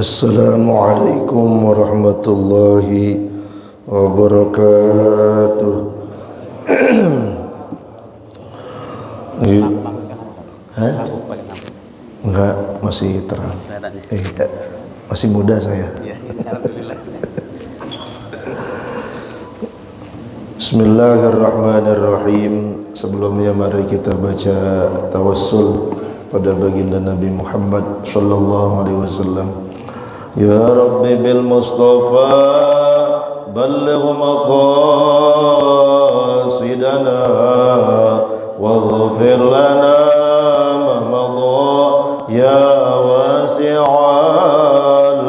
Assalamualaikum warahmatullahi wabarakatuh. Hah? Enggak, masih terang. Masih muda saya. Bismillahirrahmanirrahim. Sebelumnya mari kita baca tawassul pada baginda Nabi Muhammad sallallahu alaihi wasallam. Ya Rabbi bil Mustafa balligh maqasidana waghfir lana ma madha ya wasi'al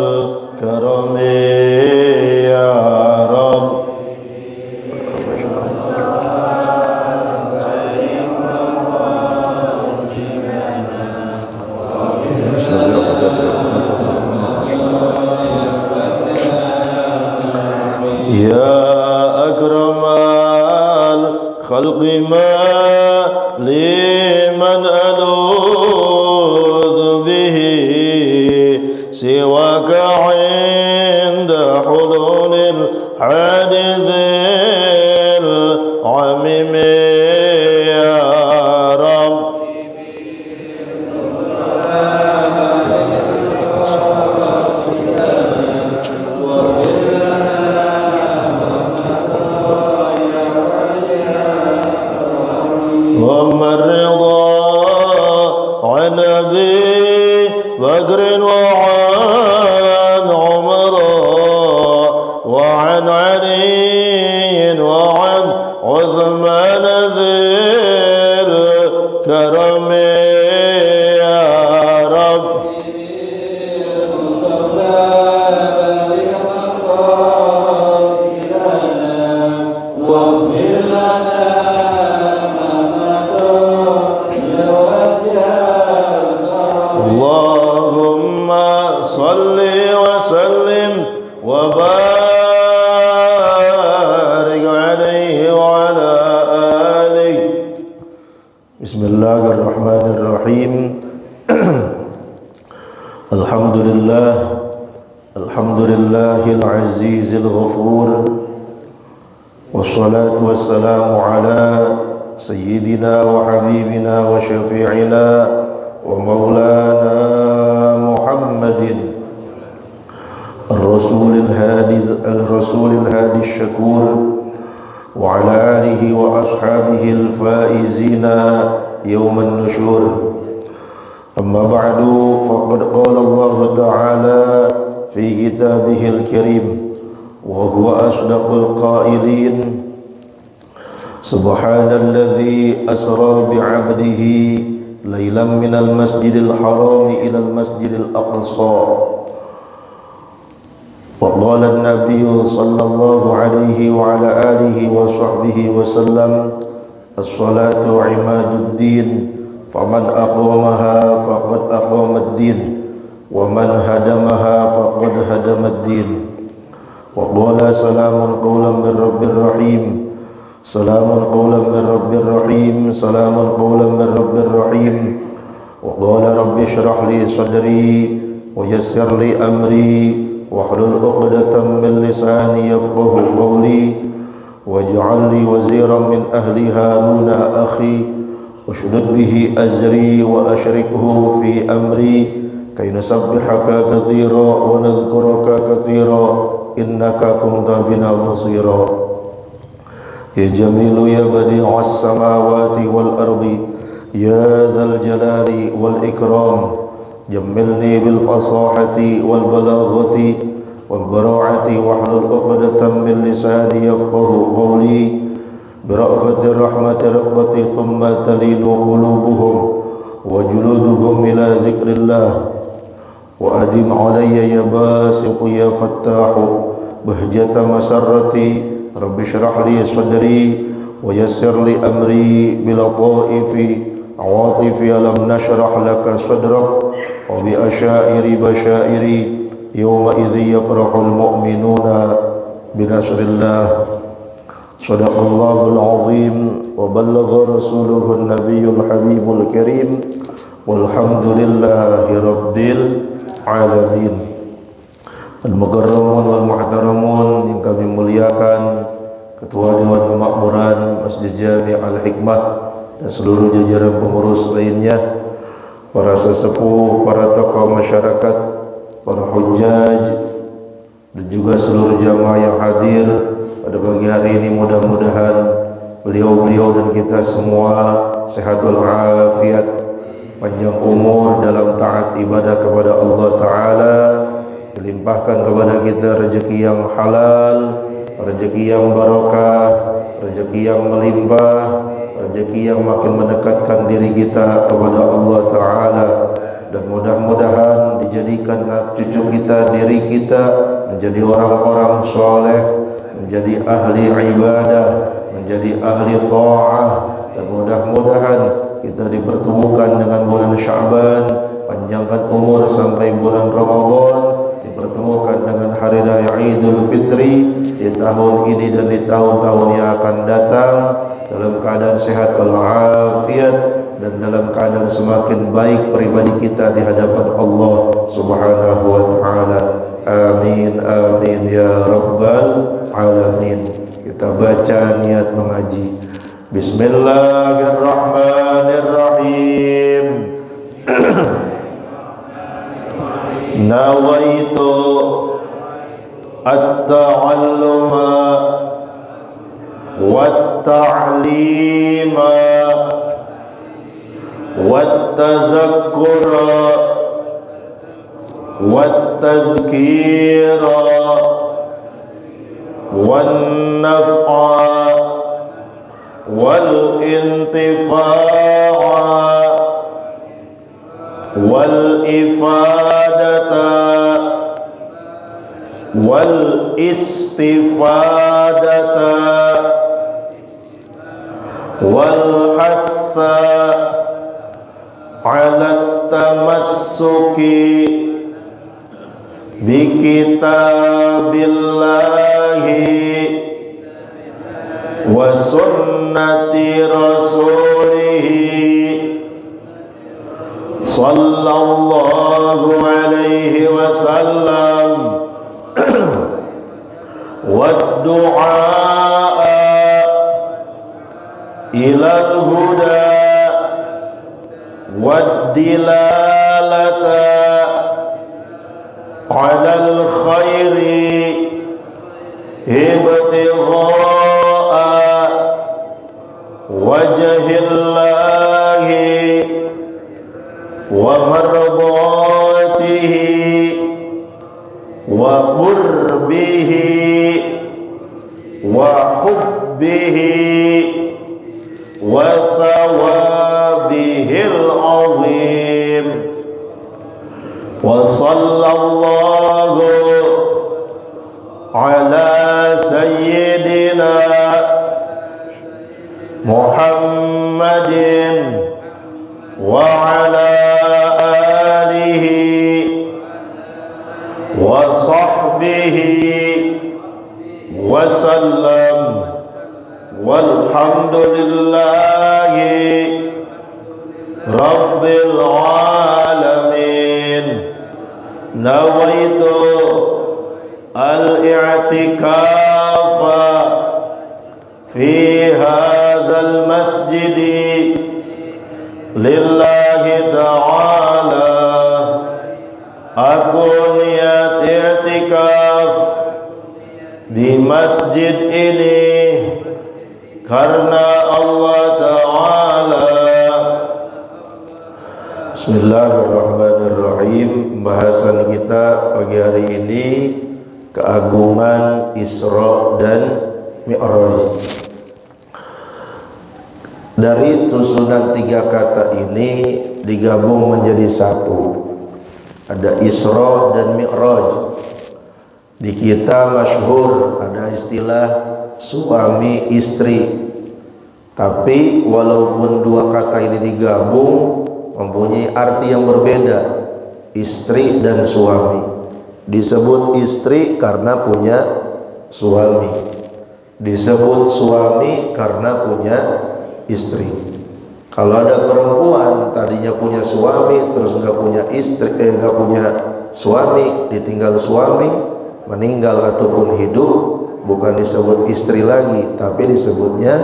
karami ya Rabb. خلق ما لمن ألوذ به سواك عند حلول الحادث العميم يا رب. وما الرضا عن أبي بكر وعن عمر وعن علي وعن عثمان ذي الكرم يا رب. صل وسلم وبارك عليه وعلى آله. بسم الله الرحمن الرحيم. الحمد لله العزيز الغفور، والصلاة والسلام على سيدنا وحبيبنا وشفيعنا ومولانا محمد الرسول الهادي الشكور، وعلى آله وأصحابه الفائزين يوم النشور. أما بعد، فقد قال الله تعالى في كتابه الكريم وهو أصدق القائلين: سبحان الذي أسرى بعبده ليلا من المسجد الحرام إلى المسجد الأقصى. وقال النبي صلى الله عليه وعلى آله وصحبه وسلم: الصلاة عماد الدين، فمن أقامها فقد أقام الدين، ومن هدمها فقد هدم الدين. وقال: سلام قولا من رب رحيم، سلام قولا من رب رحيم، سلام قولا من رب رحيم. وقال: رب اشرح لي صدري ويسر لي أمري واحلل عقدة من لساني يفقه قولي واجعل لي وزيرا من أهلي هارون أخي واشدد به أزري وأشركه في أمري كي نسبحك كثيرا ونذكرك كثيرا إنك كنت بنا بصيرا. يا جميل يا بديع السماوات والأرض يا ذا الجلال والإكرام، جملني بالفصاحة والبلاغة والبراعة واحلل عقدة من لساني يفقه قولي. برأفة الرحمة رقة ثم تلين قلوبهم وجلودهم إلى ذكر الله. وأدم علي يا باسط يا فتاح بهجة مسرتي. رب اشرح لي صدري ويسر لي أمري بلطائف عواطفي ألم نشرح لك صدرك وبأشائر بشائري يومئذ يفرح المؤمنون بنصر الله. صدق الله العظيم وبلغ رسوله النبي الحبيب الكريم والحمد لله رب العالمين. Al-Mukarramun wal Muhtaramun yang kami muliakan, Ketua Dewan Kemakmuran Masjid Jami' Al-Hikmah dan seluruh jajaran pengurus lainnya, para sesepuh, para tokoh masyarakat, para hujjaj, dan juga seluruh jamaah yang hadir pada pagi hari ini. Mudah-mudahan beliau-beliau dan kita semua sehat walafiat, panjang umur dalam taat ibadah kepada Allah Ta'ala, dilimpahkan kepada kita rezeki yang halal, rezeki yang barokah, rezeki yang melimpah, rezeki yang makin mendekatkan diri kita kepada Allah Ta'ala. Dan mudah-mudahan dijadikan cucu kita, diri kita menjadi orang-orang soleh, menjadi ahli ibadah, menjadi ahli ta'ah. Dan mudah-mudahan kita dipertemukan dengan bulan Sya'ban, panjangkan umur sampai bulan Ramadan, dipertemukan dengan hari raya Idul Fitri di tahun ini dan di tahun-tahun yang akan datang dalam keadaan sehat walafiat dan dalam keadaan semakin baik pribadi kita di hadapan Allah Subhanahu wa taala. Amin amin ya rabbal alamin. Kita baca niat mengaji. Bismillahirrahmanirrahim. Nawaitu at-ta'alluma wat-ta'lima wat-tadhakkura wat-tadhkira wan-naf'a wal-intifa'a wal-ifadata wal-istifadata wal-hatha ala tamassuki bi kitabillahi wa sunnati rasulihi sallallahu alaihi wasallam wad-du'a ilal huda wad-dilalata alal khairi ibtigha'a wajhillahi wa mardatihi wa qurbihi wa hubbihi wa thawabihil azim. Wa sallallahu ala sayyidina Muhammadin wa ala alihi wa sahbihi wa sallam walhamdulillahi rabbil alamin. Nawaitu al-i'tikafa fi hadzal masjidi lillahi ta'ala. Aku niat i'tikaf di masjid ini karena Allah Ta'ala. Bismillahirrahmanirrahim. Bahasan kita pagi hari ini keagungan Isra dan Mi'raj. Dari susunan tiga kata ini digabung menjadi satu. Ada Isra dan Mi'raj. Di kita masyhur ada istilah suami istri. Tapi walaupun dua kata ini digabung mempunyai arti yang berbeda. Istri dan suami. Disebut istri karena punya suami. Disebut suami karena punya istri. Kalau ada perempuan tadinya punya suami terus nggak punya istri, nggak punya suami, ditinggal suami, meninggal ataupun hidup bukan disebut istri lagi, tapi disebutnya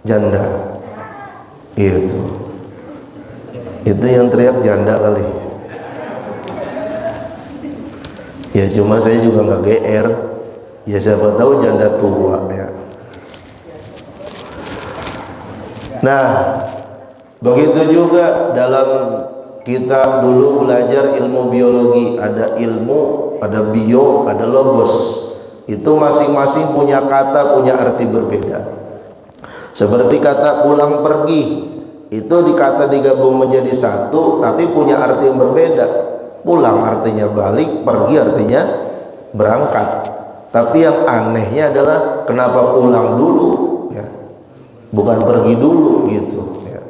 janda. Itu yang teriak janda kali. Ya cuma saya juga nggak GR. Ya siapa tahu janda tua ya. Nah, begitu juga dalam kita dulu belajar ilmu biologi, ada ilmu, ada bio, ada logos. Itu masing-masing punya kata, punya arti berbeda. Seperti kata pulang pergi, itu dikata digabung menjadi satu, tapi punya arti yang berbeda. Pulang artinya balik, pergi artinya berangkat. Tapi yang anehnya adalah kenapa pulang dulu, ya, bukan pergi dulu gitu. Ya.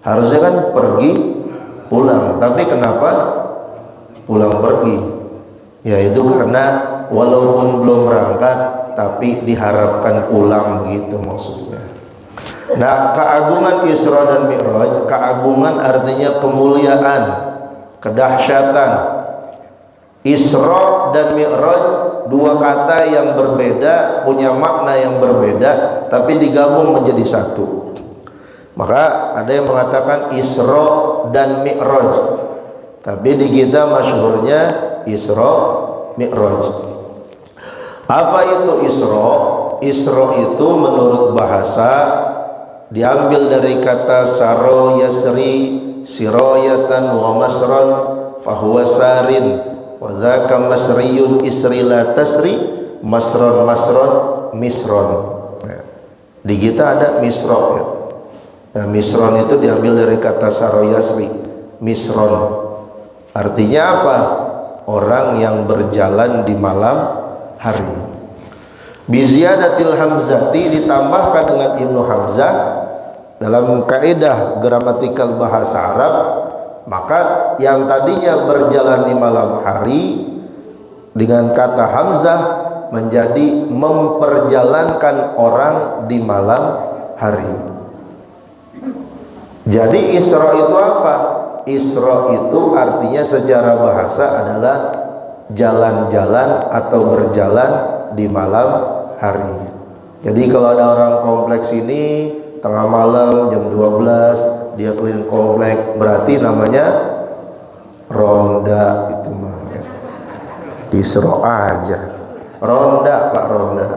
Harusnya kan pergi pulang, tapi kenapa pulang pergi? Ya itu karena walaupun belum berangkat tapi diharapkan pulang, begitu maksudnya. Nah, keagungan Isra dan Mi'raj, keagungan artinya kemuliaan, kedahsyatan. Isra dan Mi'raj dua kata yang berbeda, punya makna yang berbeda, tapi digabung menjadi satu. Maka ada yang mengatakan Isra dan Mi'raj, tapi di kita masyhurnya Isra Mi'raj. Apa itu Isra? Isra itu menurut bahasa diambil dari kata saro yasri sirayatan wa masran fahuwa sarin wa dzaka masriyun isri la tasri masron misron. Di kita ada misro ya. Nah, misron itu diambil dari kata saroyasri, misron. Artinya apa? Orang yang berjalan di malam hari. Biziyadatil hamzati, ditambahkan dengan Ibnu Hamzah dalam kaidah gramatikal bahasa Arab, maka yang tadinya berjalan di malam hari dengan kata hamzah menjadi memperjalankan orang di malam hari. Jadi Isra itu apa? Isra itu artinya secara bahasa adalah jalan-jalan atau berjalan di malam hari. Jadi kalau ada orang kompleks ini tengah malam jam 12 dia keliling komplek, berarti namanya ronda itu mah. Isra aja. Ronda Pak, ronda.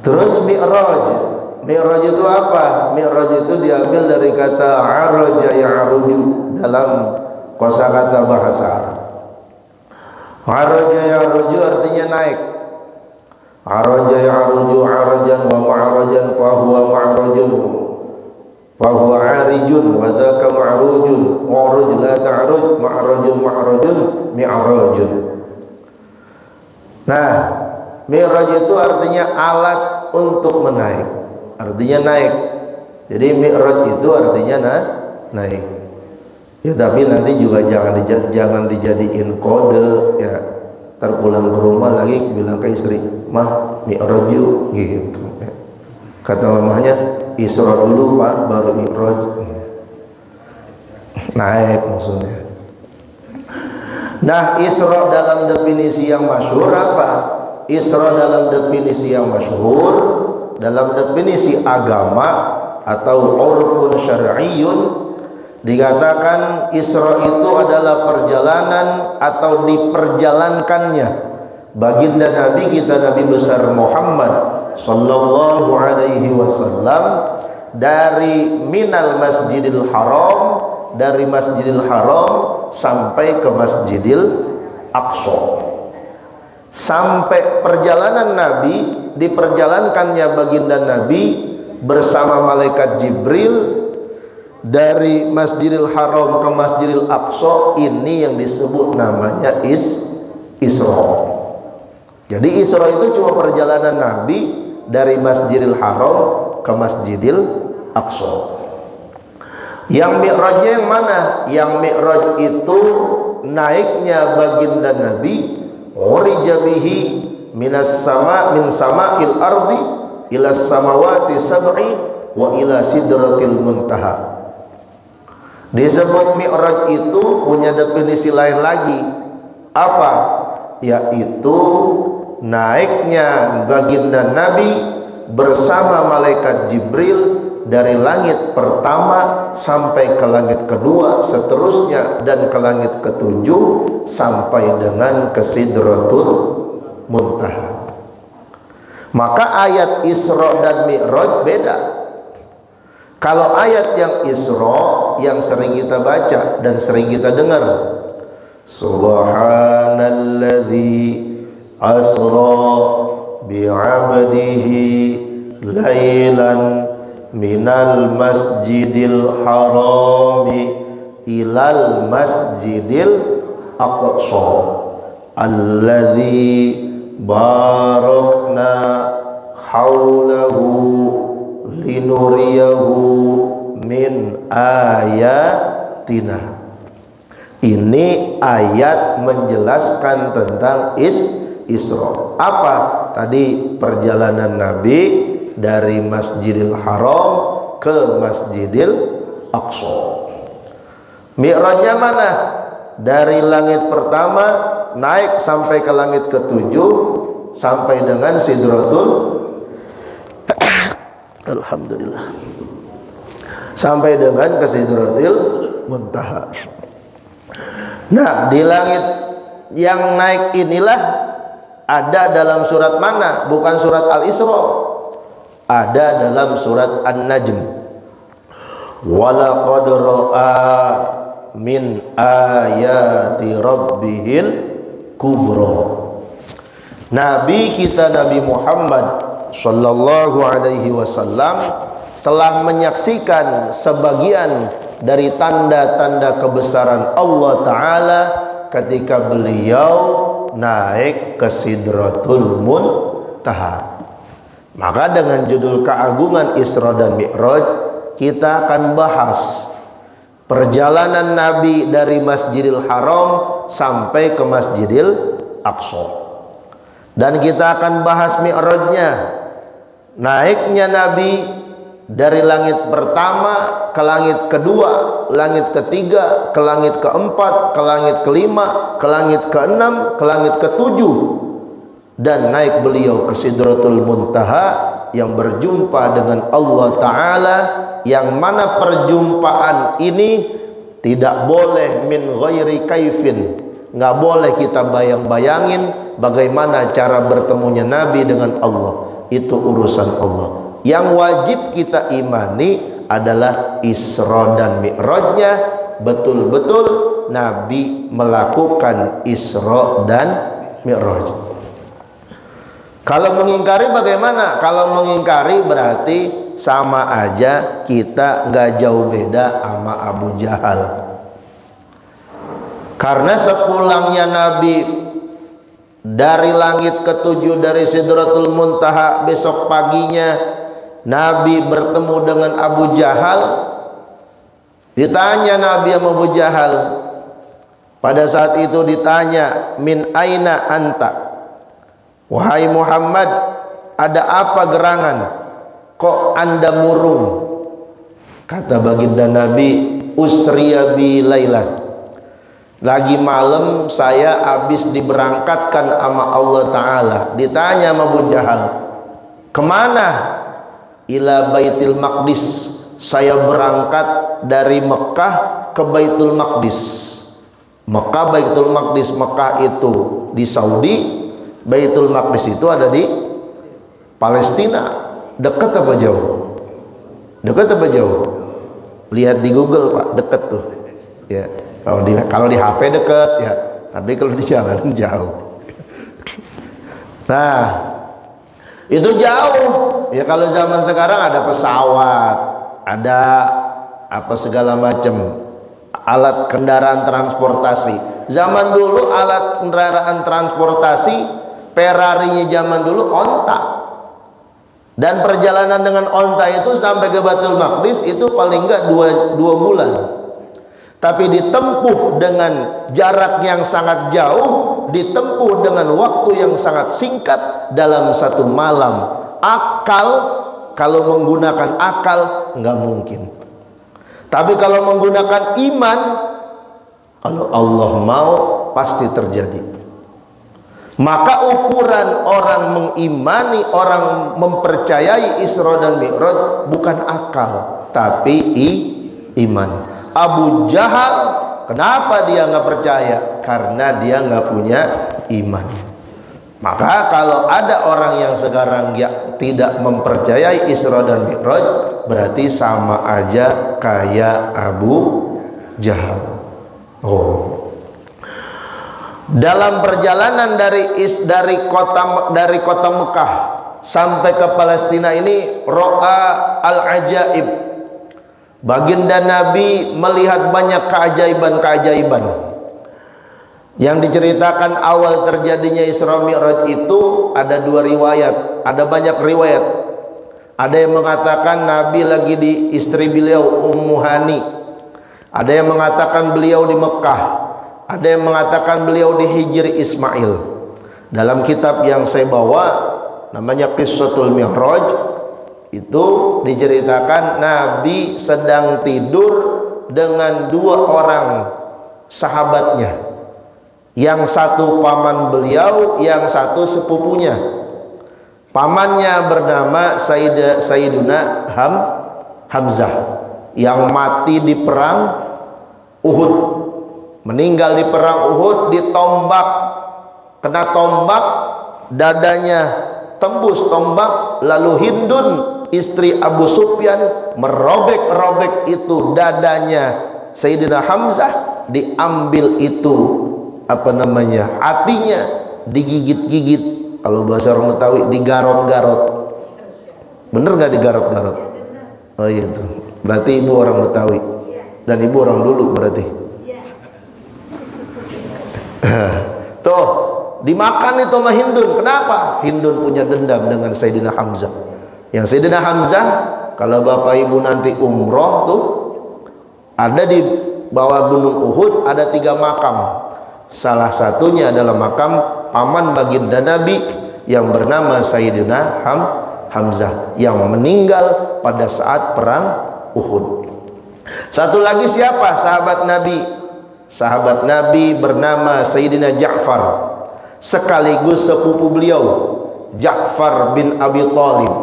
Terus Mi'raj. Mi'raj itu apa? Mi'raj itu diambil dari kata araja ya'ruju dalam kosakata bahasa Arab. Araja ya'ruju artinya naik. Araja ya'ruju arajan wa ma'arajan fahuwa ma'arajun fahuwa arijun wa dzaka ma'rujun uruj la ta'ruj ma'rajun mi'rajun. Nah, Mi'raj itu artinya alat untuk menaik. Artinya naik. Jadi Mi'raj itu artinya naik. Ya tapi nanti juga jangan dijadiin kode ya. Ntar pulang ke rumah lagi bilang ke istri, "Mah, Mi'raj yuk," gitu. Ya. Kata mamanya, "Isra dulu Pak, baru Mi'raj." Naik maksudnya. Nah, Isra dalam definisi yang masyhur apa? Isra dalam definisi yang masyhur, dalam definisi agama atau urfun syar'iyyun, dikatakan Isra itu adalah perjalanan atau diperjalankannya baginda Nabi kita Nabi besar Muhammad sallallahu alaihi wasallam dari minal Masjidil Haram, dari Masjidil Haram sampai ke Masjidil Aqsa. Sampai perjalanan Nabi, diperjalankannya baginda Nabi bersama malaikat Jibril dari Masjidil Haram ke Masjidil Aqsa, ini yang disebut namanya Isra. Jadi Isra itu cuma perjalanan Nabi dari Masjidil Haram ke Masjidil Aqsa. Yang Mi'rajnya yang mana? Yang Mi'raj itu naiknya baginda Nabi urija bihi minas sama min sama'il ardi ila samawati sab'i wa ila sidratil muntaha. Disebut Mi'raj itu punya definisi lain lagi. Apa? Yaitu naiknya baginda Nabi bersama malaikat Jibril dari langit pertama sampai ke langit kedua, seterusnya dan ke langit ketujuh sampai dengan ke Sidratul Muntaha. Maka ayat Isra dan Mi'raj beda. Kalau ayat yang Isra yang sering kita baca dan sering kita dengar, Subhanalladzi asra bi'abdihi lailan minal masjidil harami ilal masjidil aqsa alladzi barakna haulahu linuriyahu min ayatina. Ini ayat menjelaskan tentang Isra. Apa? Tadi perjalanan Nabi dari Masjidil Haram ke Masjidil Aqsa. Mi'rajnya mana? Dari langit pertama naik sampai ke langit ketujuh sampai dengan Sidratul Alhamdulillah, sampai dengan ke Sidratil Muntaha. Nah, di langit yang naik inilah ada dalam surat mana? Bukan surat Al-Isra. Ada dalam surat An-Najm. Walaqad ra'a min ayati rabbihil kubra. Nabi kita Nabi Muhammad sallallahu alaihi wasallam telah menyaksikan sebagian dari tanda-tanda kebesaran Allah Ta'ala ketika beliau naik ke Sidratul Muntaha. Maka dengan judul keagungan Isra dan Mi'raj, kita akan bahas perjalanan Nabi dari Masjidil Haram sampai ke Masjidil Aqsa. Dan kita akan bahas Mi'rajnya, naiknya Nabi dari langit pertama ke langit kedua, langit ketiga, ke langit keempat, ke langit kelima, ke langit keenam, ke langit ketujuh, dan naik beliau ke Sidratul Muntaha yang berjumpa dengan Allah Ta'ala, yang mana perjumpaan ini tidak boleh min ghairi kaifin, nggak boleh kita bayang-bayangin bagaimana cara bertemunya Nabi dengan Allah. Itu urusan Allah. Yang wajib kita imani adalah Isra dan Mi'rajnya, betul-betul Nabi melakukan Isra dan Mi'raj. Kalau mengingkari bagaimana? Kalau mengingkari berarti sama aja kita nggak jauh beda sama Abu Jahal. Karena sepulangnya Nabi dari langit ketujuh, dari Sidratul Muntaha, besok paginya Nabi bertemu dengan Abu Jahal. Ditanya Nabi sama Abu Jahal, pada saat itu ditanya, min aina anta, wahai Muhammad, ada apa gerangan, kok anda murung? Kata baginda Nabi, usriya bi lailan, lagi malam saya habis diberangkatkan sama Allah Ta'ala. Ditanya sama Abu Jahal, kemana? Ila Baitul Maqdis, saya berangkat dari Mekah ke Baitul Maqdis. Mekah, Baitul Maqdis, Mekah itu di Saudi, Baitul Maqdis itu ada di Palestina. Dekat apa jauh? Dekat apa jauh? Lihat di Google Pak, dekat tuh ya. Kalau di HP dekat ya, tapi kalau di jalan jauh. Nah, itu jauh. Ya kalau zaman sekarang ada pesawat, ada apa segala macam alat kendaraan transportasi. Zaman dulu alat kendaraan transportasi, Ferrari-nya zaman dulu onta. Dan perjalanan dengan onta itu sampai ke Baitul Maqdis itu paling enggak dua bulan. Tapi ditempuh dengan jarak yang sangat jauh, ditempuh dengan waktu yang sangat singkat dalam satu malam. Akal, kalau menggunakan akal nggak mungkin. Tapi kalau menggunakan iman, kalau Allah mau pasti terjadi. Maka ukuran orang mengimani, orang mempercayai Isra dan Mi'raj bukan akal, tapi iman. Abu Jahal, kenapa dia nggak percaya? Karena dia nggak punya iman. Maka kalau ada orang yang sekarang tidak mempercayai Isra dan Mi'raj, berarti sama aja kayak Abu Jahal. Dalam perjalanan dari kota Mekah sampai ke Palestina ini, ro'a al-ajaib. Baginda Nabi melihat banyak keajaiban-keajaiban. Yang diceritakan awal terjadinya Isra Mi'raj itu ada dua riwayat, ada banyak riwayat. Ada yang mengatakan Nabi lagi di istri beliau Ummu Hani. Ada yang mengatakan beliau di Mekah. Ada yang mengatakan beliau di Hijri Ismail. Dalam kitab yang saya bawa namanya Qissatul Mi'raj, itu diceritakan Nabi sedang tidur dengan dua orang sahabatnya. Yang satu paman beliau, yang satu sepupunya. Pamannya bernama Sayyiduna Hamzah, yang mati di perang Uhud, meninggal di perang Uhud, ditombak, kena tombak, dadanya tembus tombak. Lalu Hindun, istri Abu Sufyan, merobek-robek itu dadanya Sayyidina Hamzah, diambil itu hatinya, digigit-gigit. Kalau bahasa orang Betawi, digarot-garot. Bener nggak digarot-garot? Oh iya, itu berarti ibu orang Betawi dan ibu orang dulu berarti. Tuh, dimakan itu sama Hindun. Kenapa? Hindun punya dendam dengan Sayyidina Hamzah. Yang Sayyidina Hamzah, kalau bapak ibu nanti umroh tuh, ada di bawah gunung Uhud ada 3 makam. Salah satunya adalah makam paman baginda Nabi yang bernama Sayyidina Hamzah, yang meninggal pada saat perang Uhud. Satu lagi siapa? Sahabat Nabi. Sahabat Nabi bernama Sayyidina Ja'far, sekaligus sepupu beliau, Ja'far bin Abi Thalib.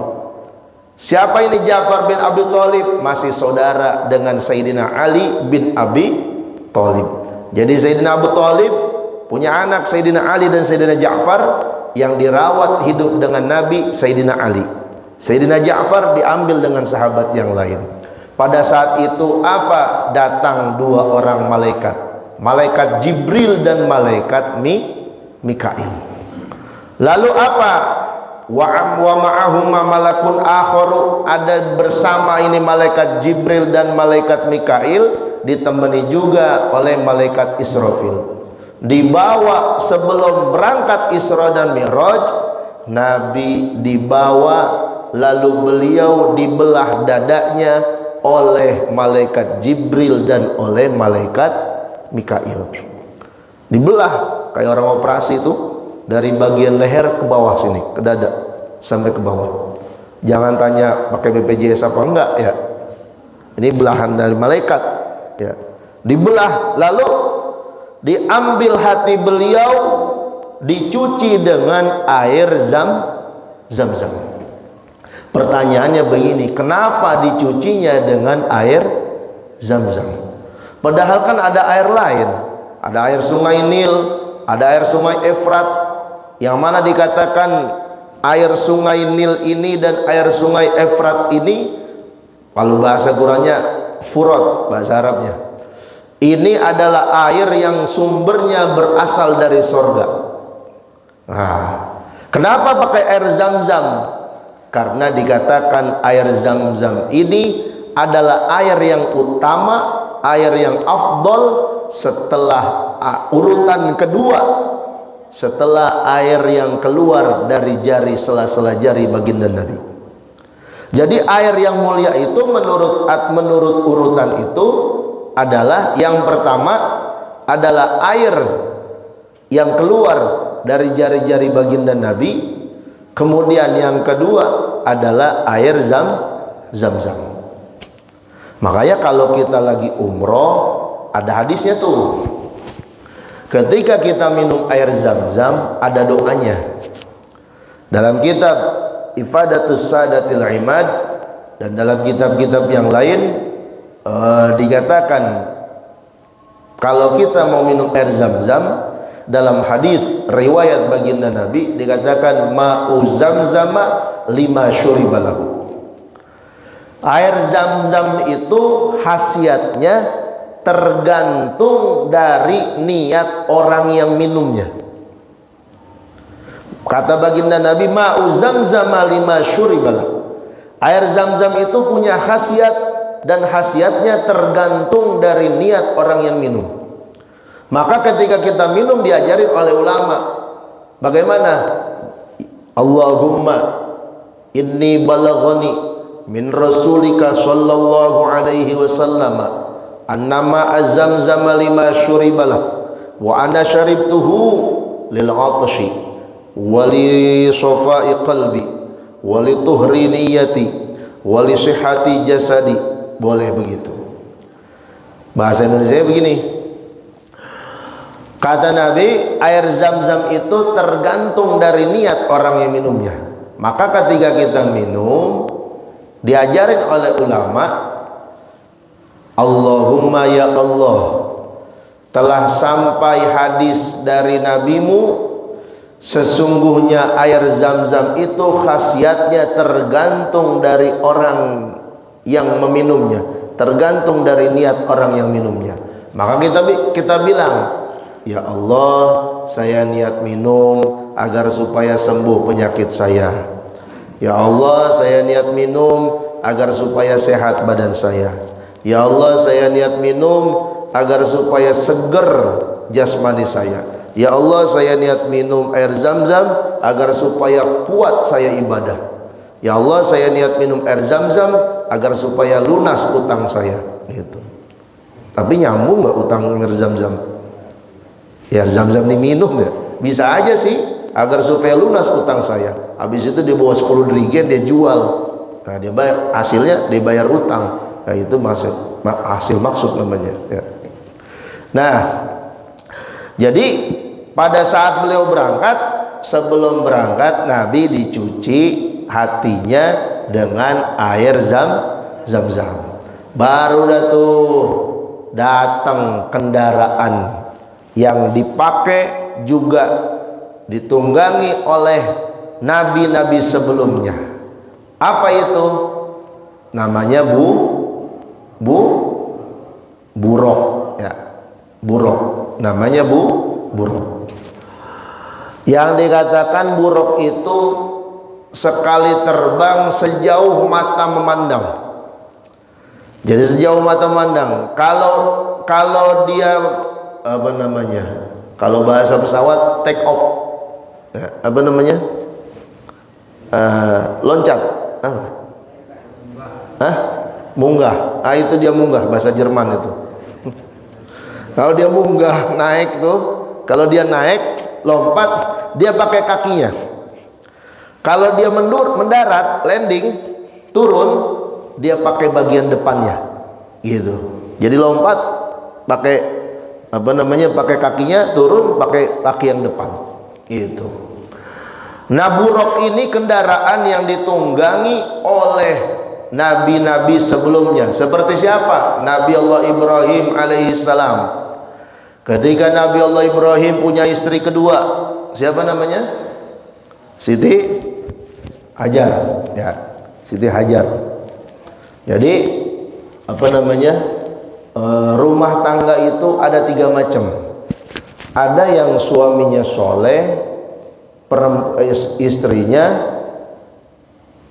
Siapa ini Ja'far bin Abi Thalib? Masih saudara dengan Sayyidina Ali bin Abi Thalib. Jadi Sayyidina Abu Thalib punya anak Sayyidina Ali dan Sayyidina Ja'far, yang dirawat hidup dengan Nabi Sayyidina Ali. Sayyidina Ja'far diambil dengan sahabat yang lain. Pada saat itu apa? Datang 2 orang malaikat, malaikat Jibril dan malaikat Mikail. Lalu apa? Wa ma'ahuma malakun akharu, ada bersama ini malaikat Jibril dan malaikat Mikail, ditemani juga oleh malaikat Israfil. Dibawa sebelum berangkat Isra dan Mi'raj, Nabi dibawa, lalu beliau dibelah dadanya oleh malaikat Jibril dan oleh malaikat Mikail. Dibelah kayak orang operasi itu, dari bagian leher ke bawah sini, ke dada sampai ke bawah. Jangan tanya pakai BPJS apa enggak ya. Ini belahan dari malaikat ya. Dibelah, lalu diambil hati beliau, dicuci dengan air zam-zam. Pertanyaannya begini, kenapa dicucinya dengan air zam-zam? Padahal kan ada air lain, ada air sungai Nil, ada air sungai Efrat, yang mana dikatakan air sungai Nil ini dan air sungai Efrat ini, kalau bahasa Qurannya Furat, bahasa Arabnya, ini adalah air yang sumbernya berasal dari sorga. Nah, kenapa pakai air zam-zam? Karena dikatakan air zam-zam ini adalah air yang utama, air yang afdol setelah urutan kedua, setelah air yang keluar dari jari, sela-sela jari baginda Nabi. Jadi air yang mulia itu menurut urutan itu adalah, yang pertama adalah air yang keluar dari jari-jari baginda Nabi, kemudian yang kedua adalah air zam-zam. Makanya kalau kita lagi umroh, ada hadisnya tuh. Ketika kita minum air zam-zam, ada doanya. Dalam kitab Ifadatus Sadatil Imad dan dalam kitab-kitab yang lain dikatakan kalau kita mau minum air zam-zam, dalam hadis riwayat baginda Nabi dikatakan ma'u zamzama lima syuribalahu. Air zam-zam itu khasiatnya tergantung dari niat orang yang minumnya. Kata baginda Nabi ma'u zamzama lima syuribalahu. Air zam-zam itu punya khasiat dan khasiatnya tergantung dari niat orang yang minum. Maka ketika kita minum diajarin oleh ulama bagaimana? Allahumma inni balaghani min rasulika sallallahu alaihi wasallam annama azamzama lima syuribalah wa ana syaribtuhu lil atashi wa li safai qalbi wa li tuhri niyati wa li sihhati jasadi. Boleh begitu. Bahasa Indonesia begini. Kata Nabi, air zam-zam itu tergantung dari niat orang yang minumnya. Maka ketika kita minum, diajarin oleh ulama, Allahumma ya Allah, telah sampai hadis dari nabimu, sesungguhnya air zam-zam itu khasiatnya tergantung dari orang yang meminumnya, tergantung dari niat orang yang minumnya. Maka kita bilang, ya Allah, saya niat minum agar supaya sembuh penyakit saya. Ya Allah, saya niat minum agar supaya sehat badan saya. Ya Allah, saya niat minum agar supaya seger jasmani saya. Ya Allah, saya niat minum air zam-zam agar supaya kuat saya ibadah. Ya Allah, saya niat minum air zam-zam agar supaya lunas utang saya. Gitu. Tapi nyambung nggak utang air zam-zam? Ya zam-zam diminum ya, bisa aja sih agar supaya lunas utang saya. Habis itu dia bawa 10 dirigen dia jual. Nah dia bayar, hasilnya dia bayar utang. Nah itu hasil maksud namanya ya. Nah jadi pada saat beliau berangkat, sebelum berangkat Nabi dicuci hatinya dengan air zam-zam. Baru dah tuh datang kendaraan yang dipakai juga ditunggangi oleh nabi-nabi sebelumnya. Apa itu? Namanya buruk ya. Buruk. Namanya buruk. Yang dikatakan buruk itu sekali terbang sejauh mata memandang. Jadi sejauh mata memandang. Kalau dia apa namanya? Kalau bahasa pesawat take off, ya, apa namanya? Loncat, munggah. Itu dia munggah, bahasa Jerman itu. Kalau dia munggah naik tuh, kalau dia naik lompat, dia pakai kakinya. Kalau dia mendarat, landing, turun, dia pakai bagian depannya, gitu. Jadi lompat pakai apa namanya, pakai kakinya, turun pakai kaki yang depan gitu. Nah buruk ini kendaraan yang ditunggangi oleh nabi-nabi sebelumnya. Seperti siapa? Nabi Allah Ibrahim alaihissalam. Ketika Nabi Allah Ibrahim punya istri kedua, siapa namanya? Siti Hajar ya, Siti Hajar. Jadi apa namanya, rumah tangga itu ada 3 macam. Ada yang suaminya soleh, istrinya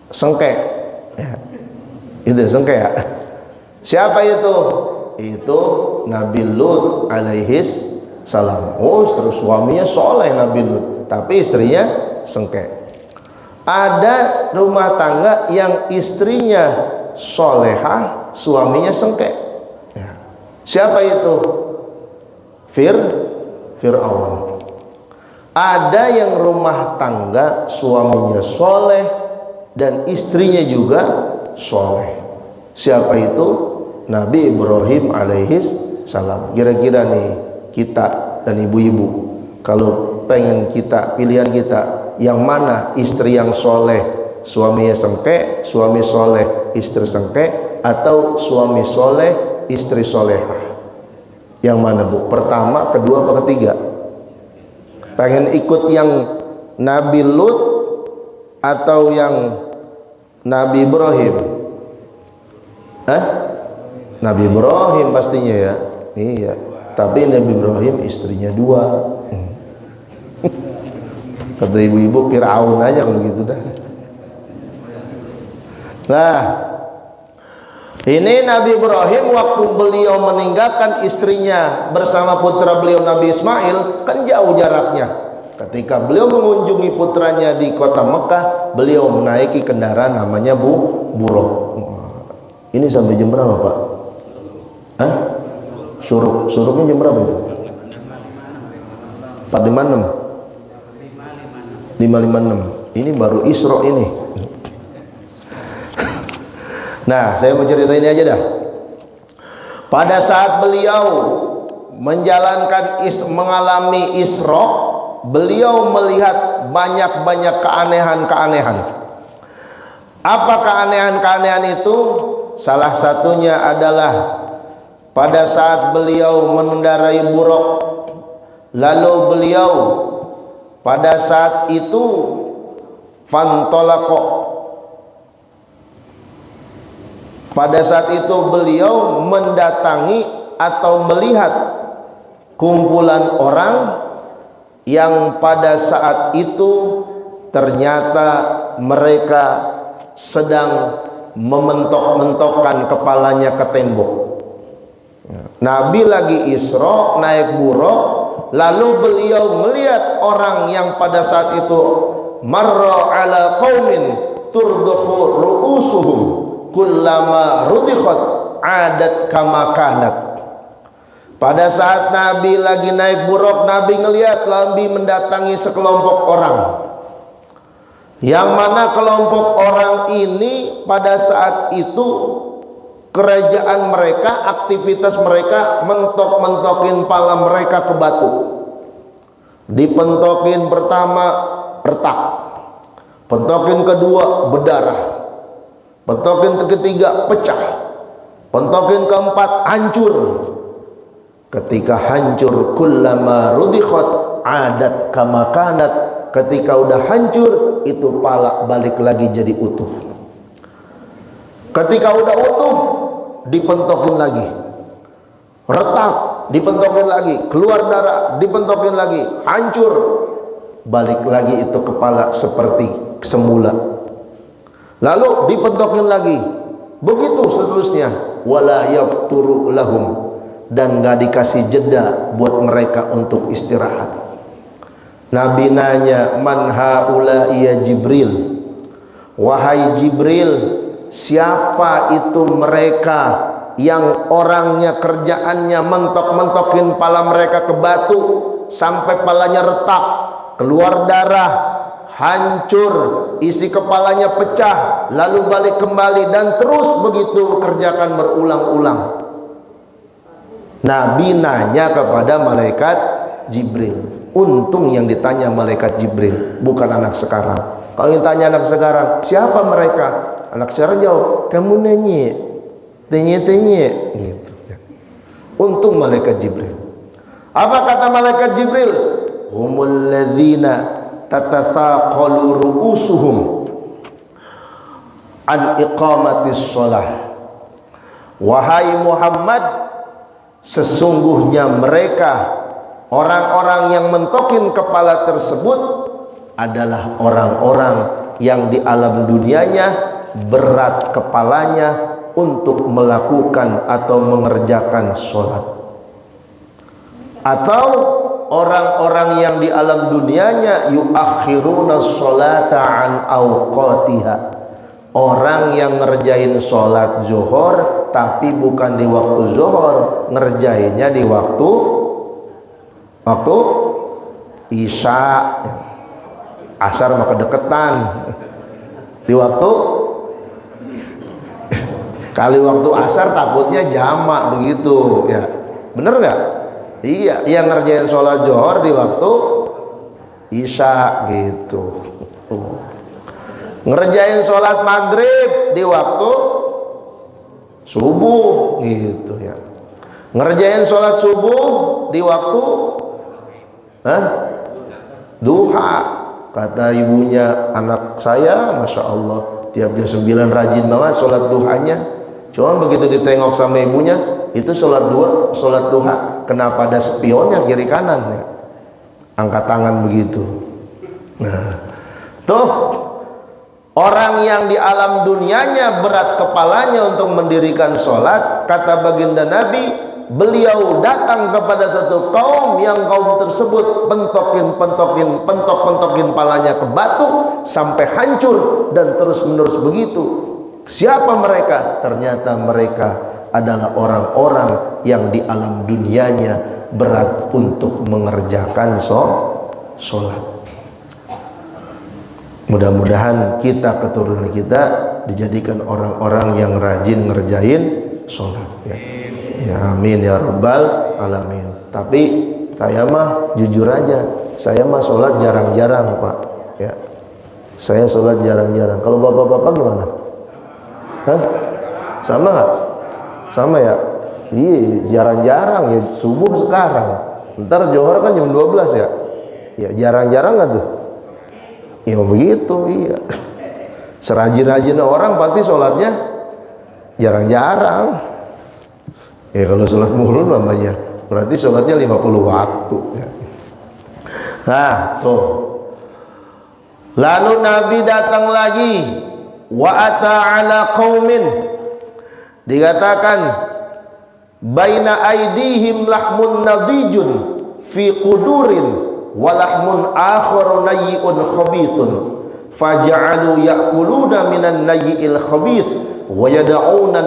sengkek ya. Itu sengkek ya. Siapa itu? Itu Nabi Lut alaihis salam. Oh terus suaminya soleh Nabi Lut, tapi istrinya sengkek. Ada rumah tangga yang istrinya solehah, suaminya sengkek. Siapa itu? Fir'aun. Ada yang rumah tangga suaminya soleh dan istrinya juga soleh. Siapa itu? Nabi Ibrahim alaihis salam. Kira-kira nih kita dan ibu-ibu, kalau pengen kita, pilihan kita yang mana? Istri yang soleh, suami sengke, suami soleh, istri sengke, atau suami soleh, istri solehah? Yang mana bu? Pertama, kedua, apa ketiga? Pengen ikut yang Nabi Lut atau yang Nabi Ibrahim? Nabi Ibrahim pastinya ya. Iya. Tapi Nabi Ibrahim istrinya 2. Kata ibu-ibu Fir'aun aja kalau gitu dah. Nah, ini Nabi Ibrahim waktu beliau meninggalkan istrinya bersama putra beliau Nabi Ismail, kan jauh jaraknya. Ketika beliau mengunjungi putranya di kota Mekah, beliau menaiki kendaraan namanya buruk. Ini sampai jam berapa Pak? Suruknya jam berapa itu? 456 556. Ini baru Isra ini. Nah, saya mau cerita ini aja dah. Pada saat beliau mengalami Isra, beliau melihat banyak-banyak keanehan-keanehan. Apa keanehan-keanehan itu? Salah satunya adalah pada saat beliau mengendarai buruk, lalu beliau pada saat itu fantolako, pada saat itu beliau mendatangi atau melihat kumpulan orang yang pada saat itu ternyata mereka sedang mementok-mentokkan kepalanya ke tembok. Nabi lagi Isra naik buruk, lalu beliau melihat orang yang pada saat itu marra ala qaumin turdukhu ru'usuhum kullama rudikhat adat kama kanat. Pada saat Nabi lagi naik buruk, Nabi ngelihat Nabi mendatangi sekelompok orang, yang mana kelompok orang ini pada saat itu kerajaan mereka, aktivitas mereka mentok-mentokin pala mereka ke batu. Dipentokin pertama retak, pentokin kedua berdarah, pentokin ketiga pecah, pentokin keempat hancur. Ketika hancur, kullama rudikhat adat kama kanat, ketika udah hancur itu pala balik lagi jadi utuh. Ketika udah utuh dipentokin lagi, retak, dipentokin lagi, keluar darah, dipentokin lagi, hancur, balik lagi itu kepala seperti semula, lalu dipentokin lagi, begitu seterusnya. Wala yafturu lahum, dan gak dikasih jeda buat mereka untuk istirahat. Nabi nanya, man haula ya Jibril, wahai Jibril, siapa itu mereka yang orangnya kerjaannya mentok-mentokin pala mereka ke batu sampai palanya retak, keluar darah, hancur, isi kepalanya pecah, lalu balik kembali, dan terus begitu kerjakan berulang-ulang. Nabi nanya kepada malaikat Jibril. Untung yang ditanya malaikat Jibril, bukan anak sekarang. Kalau ditanya anak sekarang, siapa mereka? Anak sekarang jawab, kamu nanya, tanya-tanya gitu. Untung malaikat Jibril. Apa kata malaikat Jibril? Humul ladzina tatasaqalu ru'usuhum an iqamatis shalah. Wahai Muhammad, sesungguhnya mereka, orang-orang yang mentokin kepala tersebut adalah orang-orang yang di alam dunianya berat kepalanya untuk melakukan atau mengerjakan sholat, atau orang-orang yang di alam dunianya yuakhiruna sholata an awqatiha, orang yang ngerjain sholat zuhur tapi bukan di waktu zuhur, ngerjainnya di waktu isya, asar maka deketan, di waktu Kali waktu asar takutnya jamak begitu ya. Bener nggak? Iya, yang ngerjain sholat zuhur di waktu isya gitu. Ngerjain sholat maghrib di waktu subuh gitu ya. Ngerjain sholat subuh di waktu duha. Kata ibunya, anak saya Masya Allah tiap jam 9 rajin banget sholat duhanya. Cuma begitu ditengok sama ibunya, itu sholat duha, kenapa ada spionnya kiri kanan ya? Angkat tangan begitu. Nah, tuh orang yang di alam dunianya berat kepalanya untuk mendirikan sholat, kata baginda Nabi, beliau datang kepada satu kaum yang kaum tersebut pentok-pentokin palanya ke batu sampai hancur dan terus menerus begitu. Siapa mereka? Ternyata mereka adalah orang-orang yang di alam dunianya berat untuk mengerjakan sholat. Mudah-mudahan kita, keturunan kita dijadikan orang-orang yang rajin ngerjain sholat ya. Ya amin ya rabbal alamin. Tapi saya mah jujur aja, saya mah sholat jarang-jarang Pak ya. Saya sholat jarang-jarang. Kalau bapak-bapak gimana? Hah? Sama nggak? Sama ya? Iya, jarang-jarang ya. Subuh sekarang, ntar Johor kan jam 12 ya. Ya jarang-jarang nggak tuh? Ya begitu, iya. Serajin-rajin orang pasti sholatnya jarang-jarang. Ya kalau sholat mulu namanya, berarti sholatnya 50 waktu ya. Nah tuh, lalu Nabi datang lagi, wa ata ala qaumin, dikatakan baina aidihim lahmun nadijun fi qudurin wa lahmun akharu nayyi'un khabithun faja'alu ya'kuluna minan nayyi'il khabith wa yad'una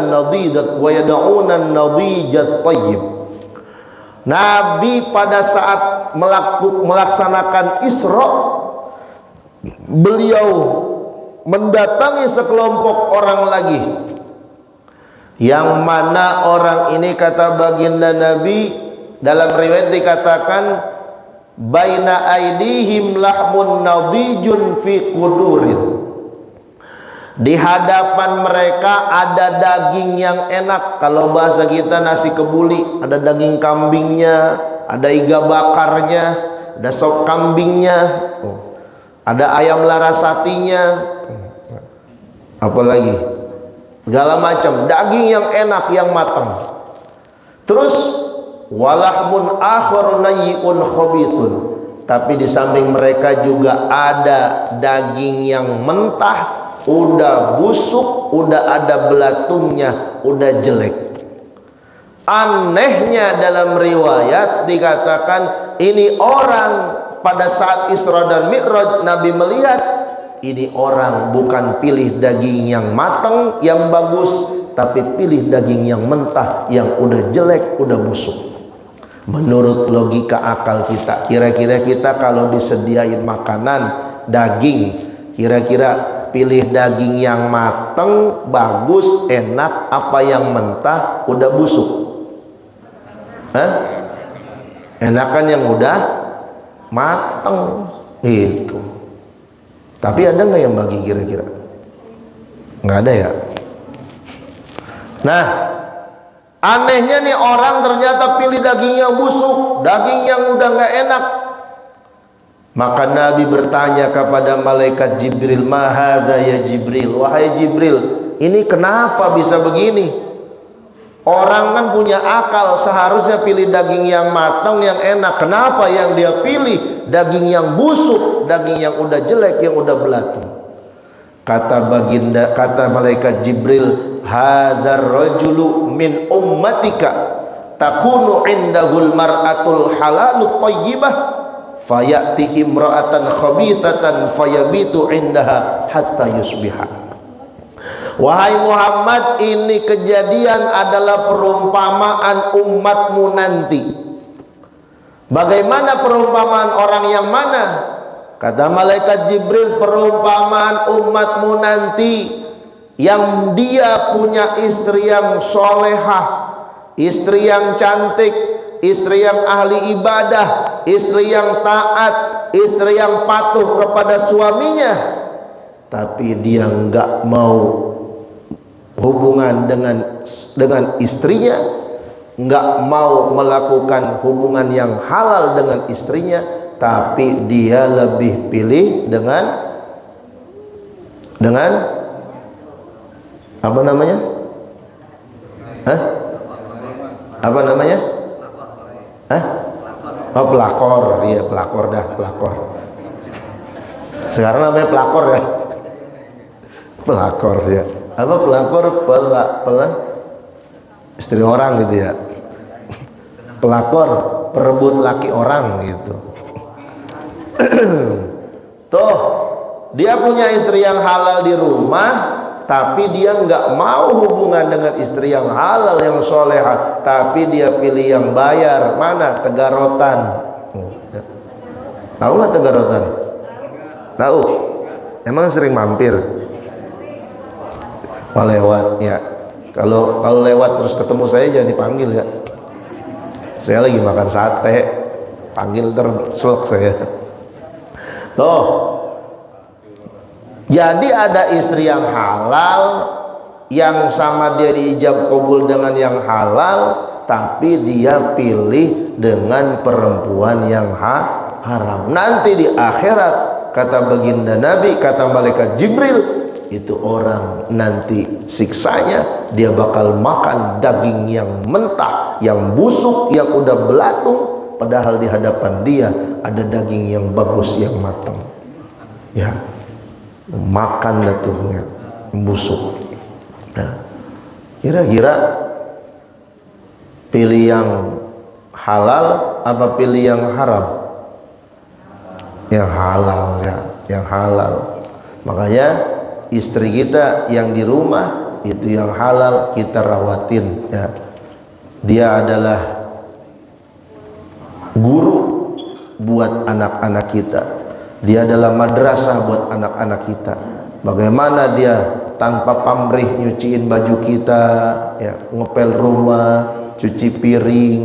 an-nadijat tayyib. Nabi pada saat melaksanakan Isra, beliau mendatangi sekelompok orang lagi, yang mana orang ini kata baginda Nabi, dalam riwayat dikatakan baina aidihim lahmun nadijun fi qudurin, di hadapan mereka ada daging yang enak. Kalau bahasa kita nasi kebuli, ada daging kambingnya, ada iga bakarnya, ada sop kambingnya, ada ayam larasatinya, apalagi segala macam daging yang enak, yang matang. Terus walahmun akhar nayyi'un khabithun, tapi di samping mereka juga ada daging yang mentah, udah busuk, udah ada belatungnya, udah jelek. Anehnya dalam riwayat dikatakan ini orang pada saat Isra dan Mi'raj, Nabi melihat ini orang bukan pilih daging yang matang, yang bagus, tapi pilih daging yang mentah, yang udah jelek, udah busuk. Menurut logika akal kita, kira-kira kita kalau disediain makanan daging, kira-kira pilih daging yang matang, bagus, enak, apa yang mentah, udah busuk? Enakan yang udah matang itu. Tapi ada nggak yang bagi kira-kira? Nggak ada ya. Nah, anehnya nih orang ternyata pilih daging yang busuk, daging yang udah nggak enak. Maka Nabi bertanya kepada malaikat Jibril, ma hadza ya Jibril, wahai Jibril, ini kenapa bisa begini? Orang kan punya akal, seharusnya pilih daging yang matang, yang enak. Kenapa yang dia pilih daging yang busuk, daging yang udah jelek, yang udah belatung? Kata malaikat Jibril, hadzal rajulu min ummatika takunu indahul mar'atul halalut thayyibah fayati imra'atan khabithatan fayabitu indaha hatta yusbiha. Wahai Muhammad, ini kejadian adalah perumpamaan umatmu nanti. Bagaimana perumpamaan orang yang mana? Kata malaikat Jibril, perumpamaan umatmu nanti yang dia punya istri yang solehah, istri yang cantik, istri yang ahli ibadah, istri yang taat, istri yang patuh kepada suaminya, tapi dia nggak mau hubungan dengan istrinya, nggak mau melakukan hubungan yang halal dengan istrinya, tapi dia lebih pilih dengan apa namanya? Hah? Apa namanya? Hah? Oh, pelakor. Iya, pelakor dah, pelakor. Sekarang namanya pelakor ya. Pelakor ya. Apa pelakor? Istri orang gitu ya. Pelakor, perebut laki orang gitu. Tuh, dia punya istri yang halal di rumah, tapi dia nggak mau hubungan dengan istri yang halal yang solehah, tapi dia pilih yang bayar. Mana? Tegarotan. Tahu nggak Tegarotan? Tahu? Emang sering mampir? Oh, lewat ya. Kalau lewat terus ketemu saya jangan dipanggil ya. Saya lagi makan sate, panggil terselek saya. Tuh. Jadi ada istri yang halal, yang sama dia diijab kabul dengan yang halal, tapi dia pilih dengan perempuan yang haram. Nanti di akhirat, kata baginda Nabi, kata malaikat Jibril, itu orang nanti siksanya dia bakal makan daging yang mentah, yang busuk, yang udah belatung, padahal di hadapan dia ada daging yang bagus, yang matang. Ya, makan tuh ya, busuk. Nah, kira-kira pilih yang halal apa pilih yang haram? Yang halal ya, yang halal. Makanya istri kita yang di rumah itu yang halal kita rawatin ya. Dia adalah guru buat anak-anak kita. Dia adalah madrasah buat anak-anak kita. Bagaimana dia tanpa pamrih nyuciin baju kita, ya, ngepel rumah, cuci piring,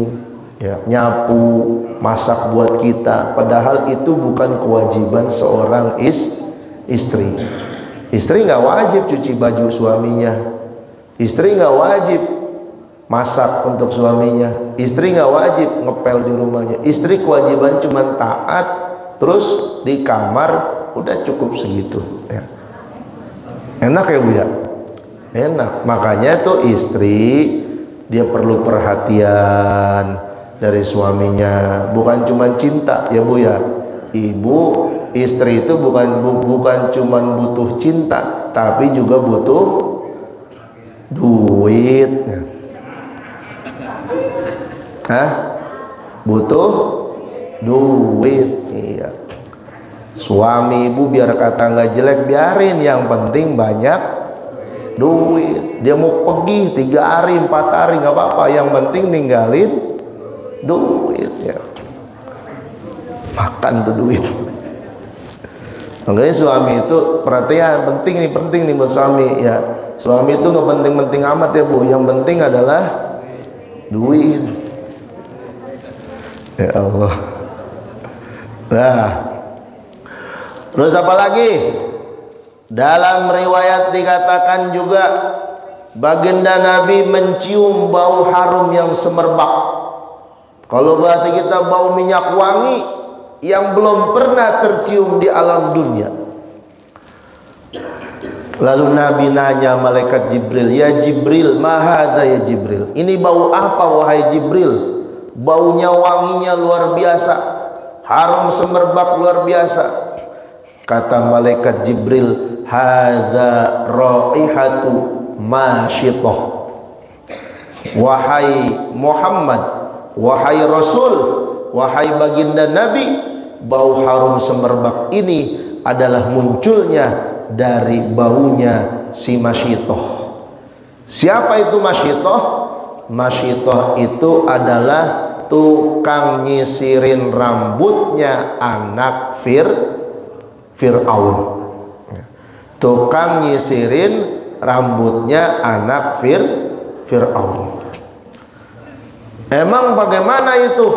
ya, nyapu, masak buat kita. Padahal itu bukan kewajiban seorang istri. Istri nggak wajib cuci baju suaminya. Istri nggak wajib masak untuk suaminya. Istri nggak wajib ngepel di rumahnya. Istri kewajiban cuma taat, terus di kamar udah cukup segitu ya. Enak ya Bu ya? Enak. Makanya tuh istri dia perlu perhatian dari suaminya, bukan cuma cinta ya Bu ya. Ibu, istri itu bukan cuma butuh cinta, tapi juga butuh duit. Hah? Butuh duit. Iya. Suami ibu biar kata nggak jelek biarin, yang penting banyak duit. Dia mau pergi 3 hari 4 hari nggak apa-apa, yang penting ninggalin duit ya. Makan tuh duit. Makanya suami itu perhatian, penting nih buat suami ya. Suami itu nggak penting-penting amat ya Bu, yang penting adalah duit. Ya Allah. Nah, terus apa lagi? Dalam riwayat dikatakan juga baginda Nabi mencium bau harum yang semerbak. Kalau bahasa kita bau minyak wangi yang belum pernah tercium di alam dunia. Lalu Nabi nanya malaikat Jibril, "Ya Jibril, mahada ya Jibril? Ini bau apa wahai Jibril?" Baunya wanginya luar biasa, harum semerbak luar biasa. Kata malaikat Jibril, "Hadza raihatu masyithah." Wahai Muhammad, wahai Rasul, wahai baginda Nabi, bau harum semerbak ini adalah munculnya dari baunya si masyithah. Siapa itu masyithah? Masyithah itu adalah tukang nyisirin rambutnya anak Fir'aun. Tukang nyisirin rambutnya anak Fir'aun. Emang bagaimana itu?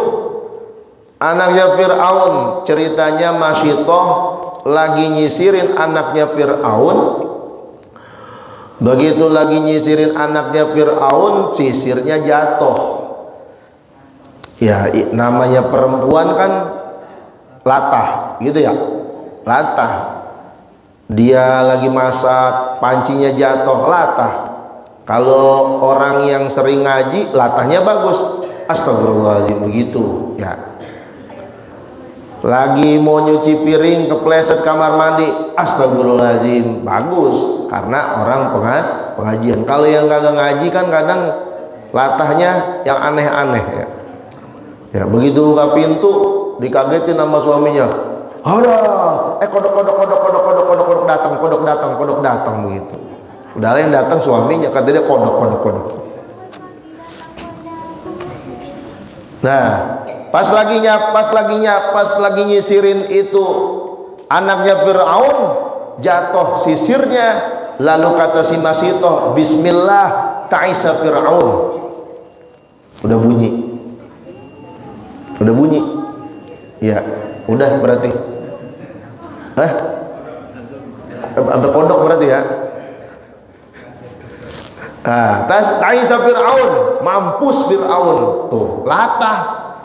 Anaknya Fir'aun, ceritanya Masyitoh lagi nyisirin anaknya Fir'aun. Begitu lagi nyisirin anaknya Fir'aun, sisirnya jatuh. Ya, namanya perempuan kan latah, gitu ya, latah. Dia lagi masak, pancinya jatuh, latah. Kalau orang yang sering ngaji, latahnya bagus. Astagfirullahaladzim, begitu ya. Lagi mau nyuci piring, kepleset kamar mandi, astagfirullahaladzim, bagus. Karena orang pengajian. Kalau yang kagak ngaji kan kadang latahnya yang aneh-aneh ya. Ya, begitu buka pintu, dikagetin sama suaminya. Ada, kodok datang begitu. Udah yang datang suaminya, katanya kodok. Nah, pas lagi nyisirin itu anaknya Fir'aun, jatuh sisirnya, lalu kata si Masyitoh, Bismillah ta'isa Fir'aun. Udah bunyi ya, udah berarti ada kodok berarti ya. Nah, ta'isa Fir'aun, mampus Fir'aun. Tuh, latah.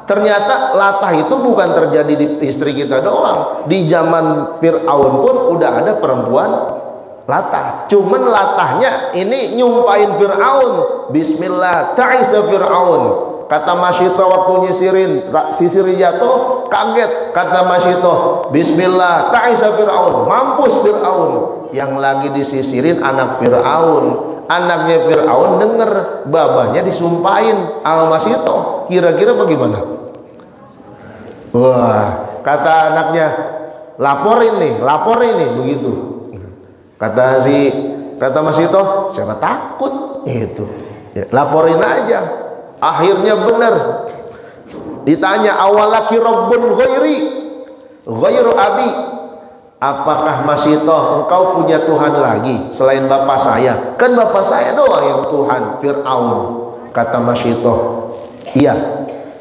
Ternyata latah itu bukan terjadi di istri kita doang. Di zaman Fir'aun pun udah ada perempuan latah. Cuman latahnya ini nyumpain Fir'aun. Bismillah, ta'isa Fir'aun. Kata Masyitoh waktu nyisirin, sisir jatuh, kaget. Kata Masyitoh, Bismillah, ta'isa Fir'aun, mampus Fir'aun. Yang lagi disisirin anak Fir'aun. Anaknya Fir'aun denger babanya disumpahin sama Masyitoh. Kira-kira bagaimana? Wah, kata anaknya, laporin nih, begitu. Kata Masyitoh, siapa takut? Itu, ya, laporin aja. Akhirnya benar. Ditanya, awalaki rabbun ghairu abi. Apakah Masyitoh engkau punya Tuhan lagi selain bapak saya? Kan bapak saya doang yang Tuhan, Fir'aun. Kata Masyitoh, iya,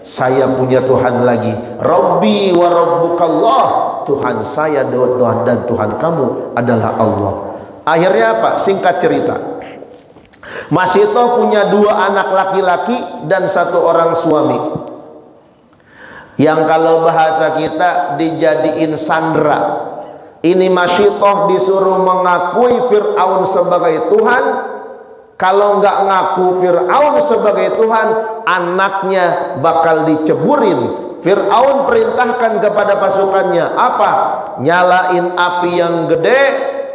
saya punya Tuhan lagi. Rabbi wa rabbukallah. Tuhan saya dan Tuhan kamu adalah Allah. Akhirnya apa? Singkat cerita, Masyitoh punya 2 anak laki-laki dan 1 orang suami. Yang kalau bahasa kita dijadiin sandera. Ini Masyitoh disuruh mengakui Fir'aun sebagai Tuhan. Kalau nggak ngaku Fir'aun sebagai Tuhan, anaknya bakal diceburin. Fir'aun perintahkan kepada pasukannya apa? Nyalain api yang gede,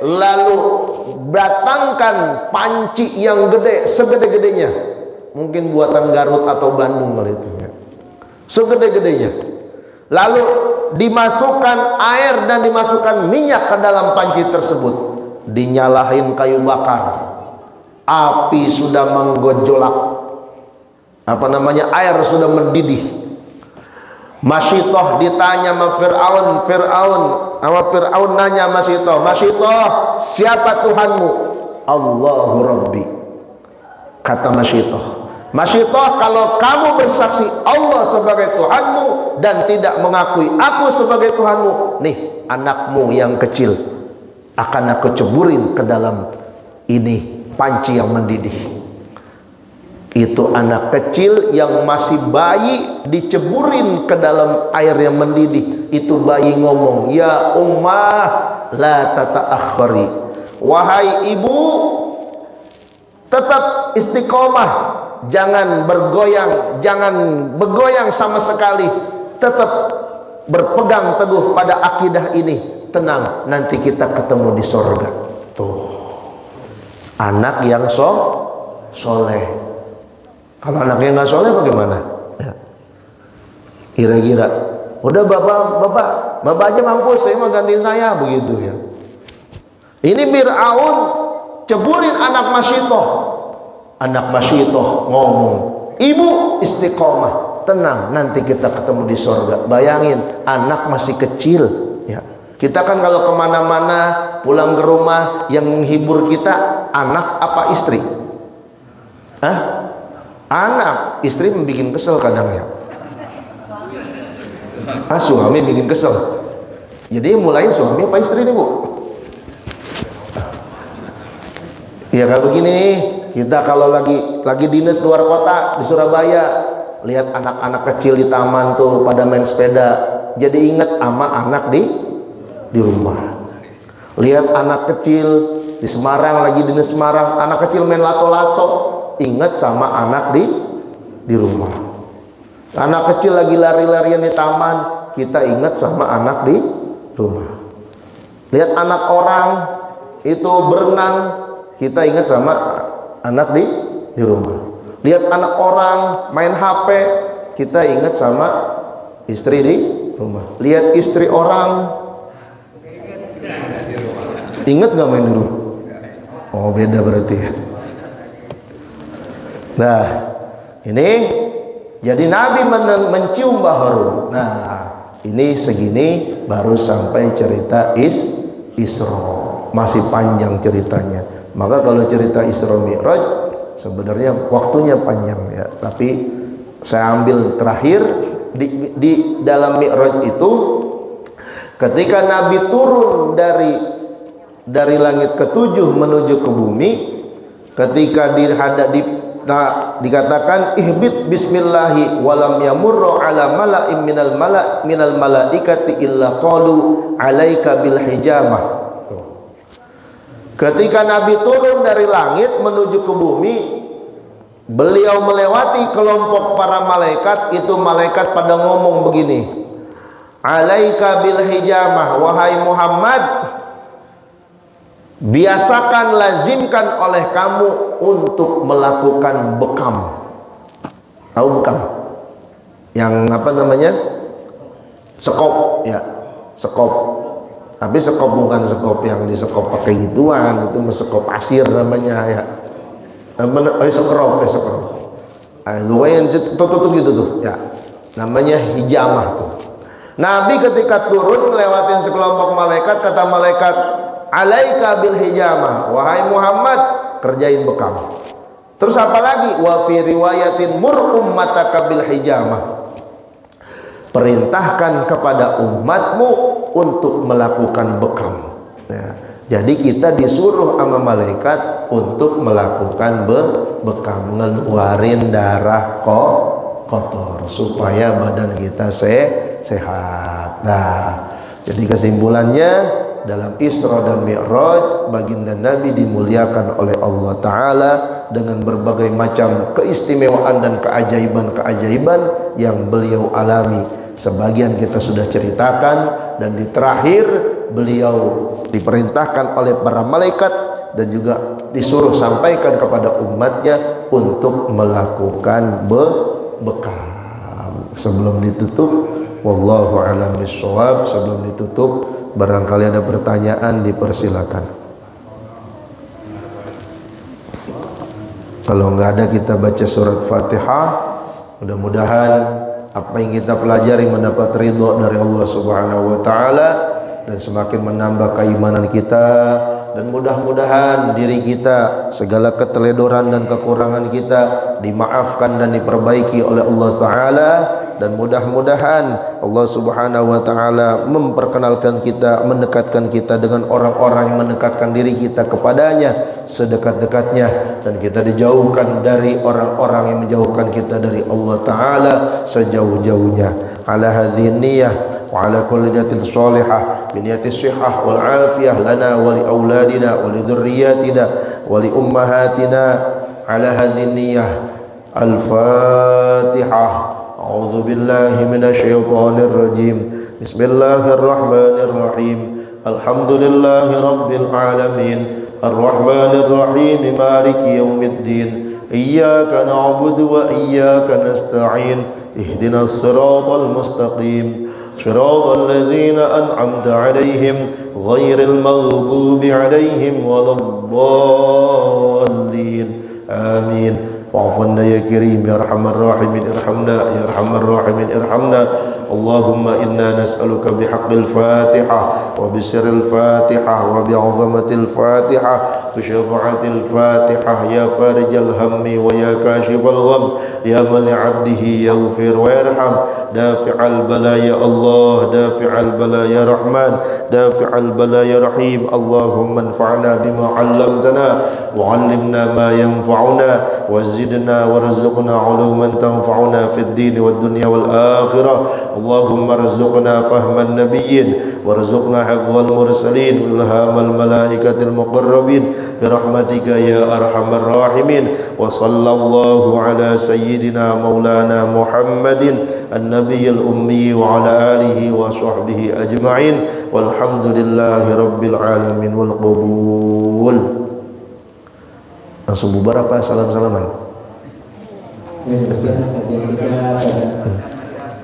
lalu datangkan panci yang gede, segede-gedenya. Mungkin buatan Garut atau Bandung kali itu ya. Segede-gedenya. Lalu dimasukkan air dan dimasukkan minyak ke dalam panci tersebut. Dinyalahin kayu bakar. Api sudah menggojolak. Air sudah mendidih. Masyitoh ditanya sama Fir'aun nanya Masyitoh, siapa Tuhanmu? Allahu Rabbi. Kata Masyitoh, kalau kamu bersaksi Allah sebagai Tuhanmu dan tidak mengakui aku sebagai Tuhanmu, nih anakmu yang kecil akan aku ceburin ke dalam ini panci yang mendidih. Itu anak kecil yang masih bayi diceburin ke dalam air yang mendidih. Itu bayi ngomong, ya ummah la tata'akhkhari. Wahai ibu, tetap istiqomah, jangan bergoyang sama sekali. Tetap berpegang teguh pada akidah ini. Tenang, nanti kita ketemu di sorga. Tuh, anak yang soleh. Kalau anaknya nggak soleh bagaimana? Kira-kira, udah bapak aja mampus, saya mau gantiin saya, begitu ya. Ini Fir'aun ceburin anak Masyitoh. Anak Masyitoh ngomong, ibu istiqomah, tenang, nanti kita ketemu di sorga. Bayangin, anak masih kecil ya. Kita kan kalau kemana-mana pulang ke rumah yang menghibur kita anak apa istri? Hah? Anak. Istri membuat kesel kadang ya. Suami bikin kesel. Jadi mulai suami apa istri nih Bu? Ya kayak begini nih, kita kalau lagi dinas luar kota di Surabaya, lihat anak-anak kecil di taman tuh pada main sepeda, jadi ingat sama anak di rumah. Lihat anak kecil di Semarang, lagi dinas Semarang, anak kecil main lato-lato, ingat sama anak di rumah. Anak kecil lagi lari-larian di taman, kita ingat sama anak di rumah. Lihat anak orang itu berenang, kita ingat sama anak di rumah. Lihat anak orang main HP, kita ingat sama istri di rumah. Lihat istri orang, ingat nggak main di rumah? Oh beda berarti ya. Nah ini jadi Nabi mencium baharu. Nah ini segini baru sampai cerita Isra. Masih panjang ceritanya. Maka kalau cerita Isra Mi'raj sebenarnya waktunya panjang ya. Tapi saya ambil terakhir di dalam Mi'raj itu, ketika Nabi turun dari langit ketujuh menuju ke bumi, ketika dikatakan ihbit bismillahi walam yamurru ala mala'im minal malaikati illa qalu alaika bil hijamah. Ketika Nabi turun dari langit menuju ke bumi, beliau melewati kelompok para malaikat. Itu malaikat pada ngomong begini, alaika bil hijamah, wahai Muhammad, biasakan, lazimkan oleh kamu untuk melakukan bekam. Tahu bekam? Yang apa namanya? Sekop ya, sekop. Tapi sekop bukan sekop yang disekop pakai gituan, itu sekop pasir namanya ya. Sekrop. Lumayan tutup gitu tuh ya. Namanya hijamah tuh. Nabi ketika turun melewatin sekelompok malaikat, kata malaikat, alaika bil hijamah, wahai Muhammad, kerjain bekam. Terus apa lagi? Wa fi riwayatin mur ummataka bil hijamah, perintahkan kepada umatmu untuk melakukan bekam ya. Jadi kita disuruh sama malaikat untuk melakukan bekam, ngeluarin darah kotor supaya badan kita sehat. Nah, jadi kesimpulannya dalam Isra dan Mi'raj, baginda Nabi dimuliakan oleh Allah Ta'ala dengan berbagai macam keistimewaan dan keajaiban-keajaiban yang beliau alami. Sebagian kita sudah ceritakan, dan di terakhir beliau diperintahkan oleh para malaikat dan juga disuruh sampaikan kepada umatnya untuk melakukan bekam. Sebelum ditutup, wallahu a'lam bishawab, sebelum ditutup barangkali ada pertanyaan, dipersilakan. Kalau nggak ada, kita baca surat Fatihah. Mudah-mudahan apa yang kita pelajari mendapat ridho dari Allah Subhanahu wa Ta'ala, dan semakin menambah keimanan kita, dan mudah-mudahan diri kita segala keteledoran dan kekurangan kita dimaafkan dan diperbaiki oleh Allah Ta'ala, dan mudah-mudahan Allah Subhanahu wa Ta'ala memperkenalkan kita, mendekatkan kita dengan orang-orang yang mendekatkan diri kita kepadanya sedekat-dekatnya, dan kita dijauhkan dari orang-orang yang menjauhkan kita dari Allah Ta'ala sejauh-jauhnya. Ala hadhihi niyyah wa ala kulli niyatin shalihah bi niyati shihah wal afiyah lana wa li auladina wa li dhurriyyatina wa li ummahatina. Ala hadhihi niyyah. Al-Fatihah. A'udzu billahi minasy syaithanir rajim. Bismillahirrahmanir rahim. Alhamdulillahi rabbil alamin. Ar-Rahmanir Rahim. Maliki yaumiddin. Iyyaka na'budu wa iyyaka nasta'in. Ihdinas siratal mustaqim. Siratal ladzina an'amta 'alaihim ghairil maghdubi 'alaihim waladdallin. Amin. Wa'afwanna ya Karim ya Arhamar Rahimin irhamna ya Arhamar Rahimin irhamna Allahumma inna nas'aluka bihaqqil Fatihah wa bisirril Fatihah wa bi'azamatil Fatihah wa syafa'atil Fatihah ya farijal hammi wa ya kashifal gham ya man li'abdihi yaghfir wa yarham dafi'al bala ya Allah dafi'al bala ya Rahman dafi'al bala ya Rahim Allahumma anfa'na bima 'allamtana wa 'allimna ma yanfa'una wa zidna warzuqna 'uluman tanfa'una fid din wad dunya wal akhirah Allahumma arzuqna fahman nabiyyin warzuqna hifdzal mursalin ilhamal malaikatil muqarrabin birahmatika ya arhamar rahimin wa sallallahu ala sayyidina maulana Muhammadin an-nabiyil ummi wa ala alihi wa sahbihi ajma'in walhamdulillahi rabbil alamin wal qabul. Langsung bubar apa salam-salaman?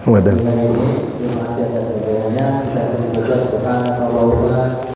Wadah. Terima kasih atas segalanya. Kita berdoa subhanallahi